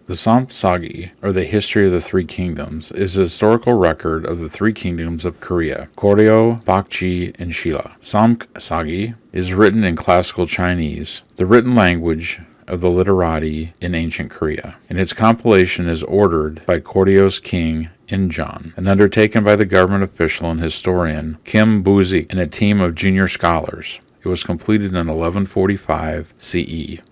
The Sagi, or the History of the Three Kingdoms, is a historical record of the three kingdoms of Korea, Goryeo, Bakji, and Shilla. Sagi is written in classical Chinese, the written language of the literati in ancient Korea, and its compilation is ordered by Koryo's king Injan, and undertaken by the government official and historian Kim Buzik and a team of junior scholars. It was completed in 1145 CE.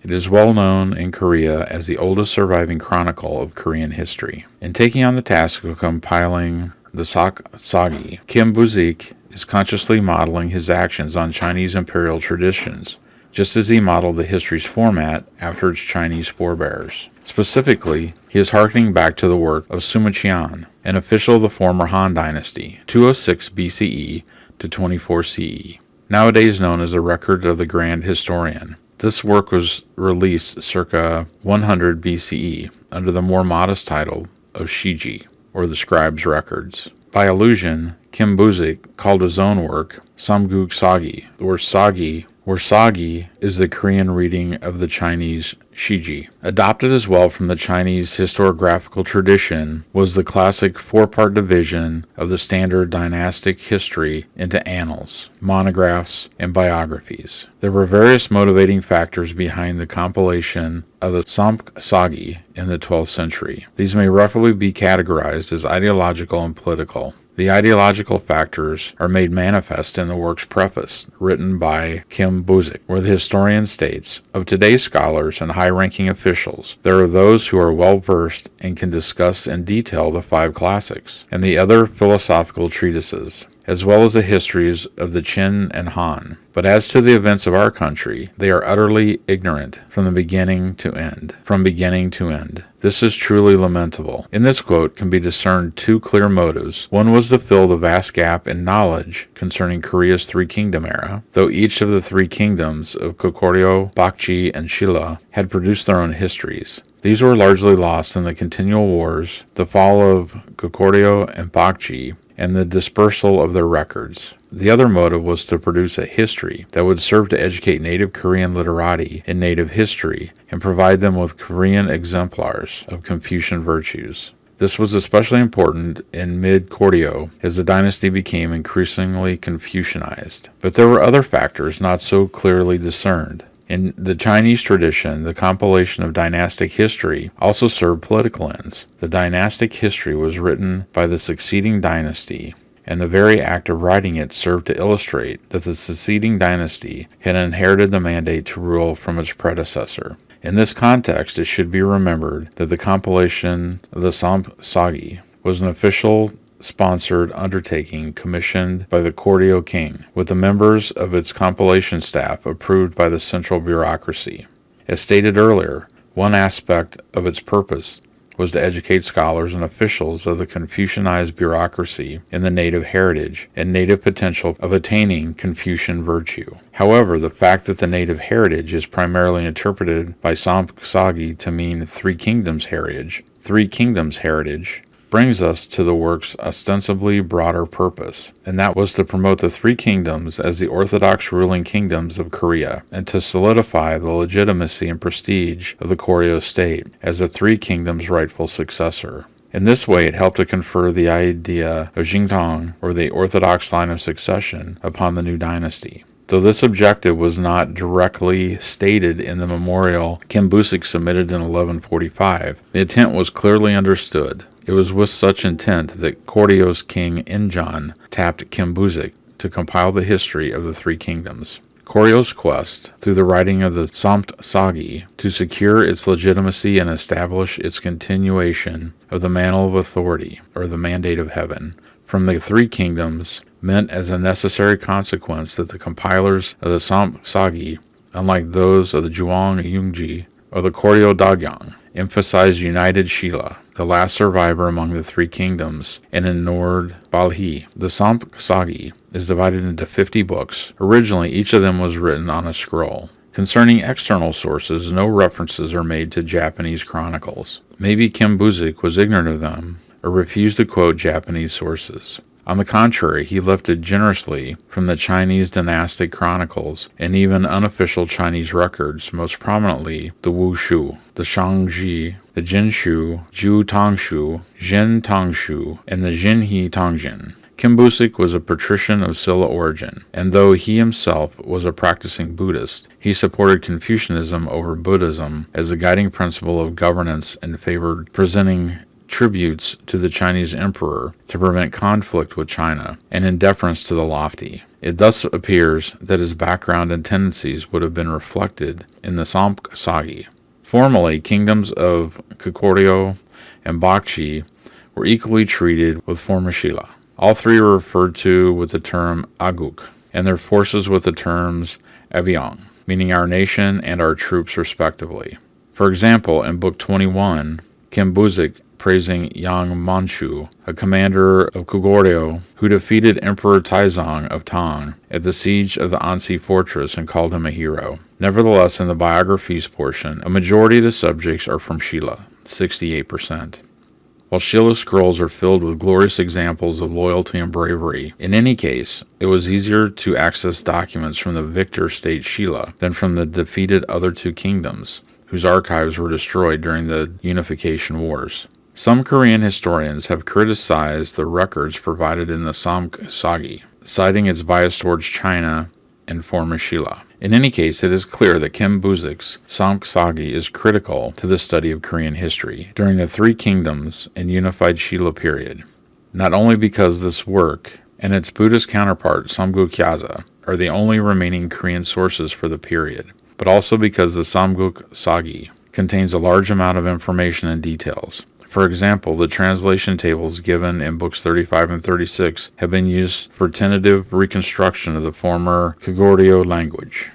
It is well known in Korea as the oldest surviving chronicle of Korean history. In taking on the task of compiling the Sagi, Kim Buzik is consciously modeling his actions on Chinese imperial traditions, just as he modeled the history's format after its Chinese forebears. Specifically, he is harkening back to the work of Sima Qian, an official of the former Han Dynasty, 206 BCE to 24 CE. Nowadays known as the Record of the Grand Historian. This work was released circa 100 BCE under the more modest title of Shiji, or the Scribe's Records. By allusion, Kim Buzik called his own work Samguk Sagi, or Sagi, where Sagi is the Korean reading of the Chinese Shiji. Adopted as well from the Chinese historiographical tradition was the classic four-part division of the standard dynastic history into annals, monographs, and biographies. There were various motivating factors behind the compilation of the Sagi in the 12th century. These may roughly be categorized as ideological and political. The ideological factors are made manifest in the work's preface, written by Kim Buzik, where the historian states, "Of today's scholars and high-ranking officials, there are those who are well-versed and can discuss in detail the five classics, and the other philosophical treatises, as well as the histories of the Qin and Han. But as to the events of our country, they are utterly ignorant from beginning to end. This is truly lamentable." In this quote can be discerned two clear motives. One was to fill the vast gap in knowledge concerning Korea's three-kingdom era, though each of the three kingdoms of Goryeo, Bakji, and Shilla had produced their own histories. These were largely lost in the continual wars, the fall of Goryeo and Bakji, and the dispersal of their records. The other motive was to produce a history that would serve to educate native Korean literati in native history and provide them with Korean exemplars of Confucian virtues. This was especially important in mid-Goryeo as the dynasty became increasingly Confucianized. But there were other factors not so clearly discerned. In the Chinese tradition, the compilation of dynastic history also served political ends. The dynastic history was written by the succeeding dynasty, and the very act of writing it served to illustrate that the succeeding dynasty had inherited the mandate to rule from its predecessor. In this context, it should be remembered that the compilation of the Sagi was an official sponsored undertaking commissioned by the Goryeo king, with the members of its compilation staff approved by the central bureaucracy. As stated earlier, one aspect of its purpose was to educate scholars and officials of the Confucianized bureaucracy in the native heritage and native potential of attaining Confucian virtue. However, the fact that the native heritage is primarily interpreted by Sagi to mean three kingdoms heritage, brings us to the work's ostensibly broader purpose, and that was to promote the three kingdoms as the orthodox ruling kingdoms of Korea, and to solidify the legitimacy and prestige of the Goryeo state as the three kingdoms' rightful successor. In this way, it helped to confer the idea of Jingtong, or the orthodox line of succession, upon the new dynasty. Though this objective was not directly stated in the memorial Kim Buzik submitted in 1145, the intent was clearly understood. It was with such intent that Koryo's king Injan tapped Kim Buzik to compile the history of the three kingdoms. Koryo's quest, through the writing of the Sagi, to secure its legitimacy and establish its continuation of the mantle of authority, or the mandate of heaven, from the three kingdoms, meant as a necessary consequence that the compilers of the Sagi, unlike those of the Zhuang Yungji or the Goryeo Dagyang, emphasized united Shilla, the last survivor among the three kingdoms, and ignored Balhi. The Sagi is divided into 50 books. Originally, each of them was written on a scroll. Concerning external sources, no references are made to Japanese chronicles. Maybe Kim Buzik was ignorant of them, or refused to quote Japanese sources. On the contrary, he lifted generously from the Chinese dynastic chronicles and even unofficial Chinese records, most prominently the Wu Shu, the Shangji, the Jinshu, Ju Tongshu, Jin Tongshu, and the Jinhe Tongjin. Kimbusik was a patrician of Silla origin, and though he himself was a practicing Buddhist, he supported Confucianism over Buddhism as a guiding principle of governance and favored presenting tributes to the Chinese emperor to prevent conflict with China, and in deference to the lofty. It thus appears that his background and tendencies would have been reflected in the Samguk Sagi. Formally, kingdoms of Goguryeo and Bakchi were equally treated with former Shilla. All three are referred to with the term Aguk, and their forces with the terms Abyong, meaning our nation and our troops respectively. For example, in Book 21, Kimbusik praising Yang Manchu, a commander of Goguryeo, who defeated Emperor Taizong of Tang at the siege of the Ansi fortress and called him a hero. Nevertheless, in the biographies portion, a majority of the subjects are from Shilla, 68%. While Shilla scrolls are filled with glorious examples of loyalty and bravery, in any case, it was easier to access documents from the victor state Shilla than from the defeated other two kingdoms, whose archives were destroyed during the Unification Wars. Some Korean historians have criticized the records provided in the Samguk Sagi, citing its bias towards China and former Shilla. In any case, it is clear that Kimbusik's Samguk Sagi is critical to the study of Korean history during the Three Kingdoms and Unified Shilla period, not only because this work and its Buddhist counterpart Samguk Gyaza are the only remaining Korean sources for the period, but also because the Samguk Sagi contains a large amount of information and details. For example, the translation tables given in books 35 and 36 have been used for tentative reconstruction of the former Goguryeo language.